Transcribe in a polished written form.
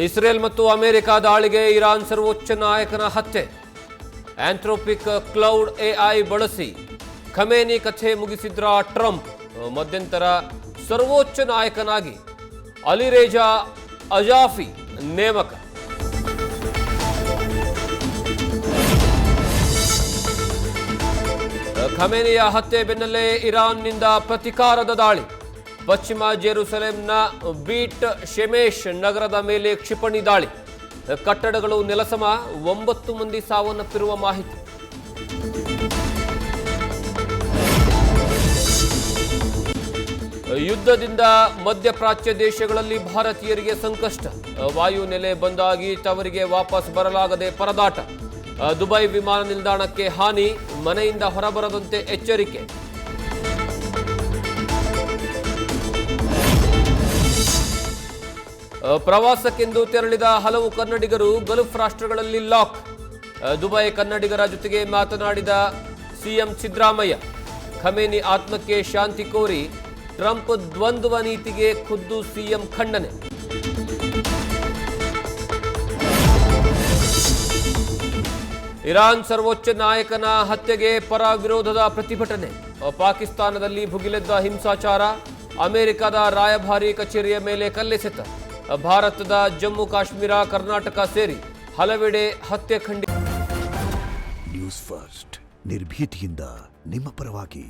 Israel ಮತ್ತು America ದಾಳಿಗೆ Iran ಸರ್ವೋಚ್ಚ ನಾಯಕನ ಹತ್ಯೆ. ಆಂಥ್ರೋಪಿಕ್ ಕ್ಲೌಡ್ ಎಐ ಬಳಸಿ ಖಮೇನಿ ಕಥೆ ಮುಗಿಸಿದ್ರ ಟ್ರಂಪ್. ಮಧ್ಯಂತರ ಸರ್ವೋಚ್ಚ ನಾಯಕನಾಗಿ ಅಲಿರೇಜಾ ಅಜಾಫಿ ನೇಮಕ. ಖಮೇನಿಯ ಹತ್ಯೆ ಬೆನ್ನಲ್ಲೇ ಇರಾನ್ನಿಂದ ಪ್ರತಿಕಾರದ ದಾಳಿ. ಪಶ್ಚಿಮ ಜೆರುಸಲೆಂನ ಬೀಟ್ ಶೆಮೇಶ್ ನಗರದ ಮೇಲೆ ಕ್ಷಿಪಣಿ ದಾಳಿ. ಕಟ್ಟಡಗಳು ನೆಲಸಮ, 9 ಮಂದಿ ಸಾವನ್ನಪ್ಪಿರುವ ಮಾಹಿತಿ. ಯುದ್ಧದಿಂದ ಮಧ್ಯಪ್ರಾಚ್ಯ ದೇಶಗಳಲ್ಲಿ ಭಾರತೀಯರಿಗೆ ಸಂಕಷ್ಟ. ವಾಯು ನೆಲೆ ಬಂದಾಗಿ ತವರಿಗೆ ವಾಪಸ್ ಬರಲಾಗದೆ ಪರದಾಟ. ದುಬೈ ವಿಮಾನ ನಿಲ್ದಾಣಕ್ಕೆ ಹಾನಿ, ಮನೆಯಿಂದ ಹೊರಬರದಂತೆ ಎಚ್ಚರಿಕೆ. ಪ್ರವಾಸಕ್ಕೆಂದು ತೆರಳಿದ ಹಲವು ಕನ್ನಡಿಗರು ಗಲ್ಫ್ ರಾಷ್ಟ್ರಗಳಲ್ಲಿ ಲಾಕ್. ದುಬೈ ಕನ್ನಡಿಗರ ಜೊತೆಗೆ ಮಾತನಾಡಿದ ಸಿಎಂ ಸಿದ್ದರಾಮಯ್ಯ. ಖಮೇನಿ ಆತ್ಮಕ್ಕೆ ಶಾಂತಿ ಕೋರಿ ಟ್ರಂಪ್ ದ್ವಂದ್ವ ನೀತಿಗೆ ಖುದ್ದು ಸಿಎಂ ಖಂಡನೆ. ಇರಾನ್ ಸರ್ವೋಚ್ಚ ನಾಯಕನ ಹತ್ಯೆಗೆ ಪರ ವಿರೋಧದ ಪ್ರತಿಭಟನೆ. ಪಾಕಿಸ್ತಾನದಲ್ಲಿ ಭುಗಿಲೆದ್ದ ಹಿಂಸಾಚಾರ. ಅಮೆರಿಕದ ರಾಯಭಾರಿ ಕಚೇರಿಯ ಮೇಲೆ ಕಲ್ಲೆಸೆತ. ಭಾರತದ ಜಮ್ಮು ಕಾಶ್ಮೀರ, ಕರ್ನಾಟಕ ಸೇರಿ ಹಲವೆಡೆ ಹತ್ಯೆ ಖಂಡಿತ. ನ್ಯೂಸ್ ಫಸ್ಟ್, ನಿರ್ಭೀತಿಯಿಂದ ನಿಮ್ಮ ಪರವಾಗಿ.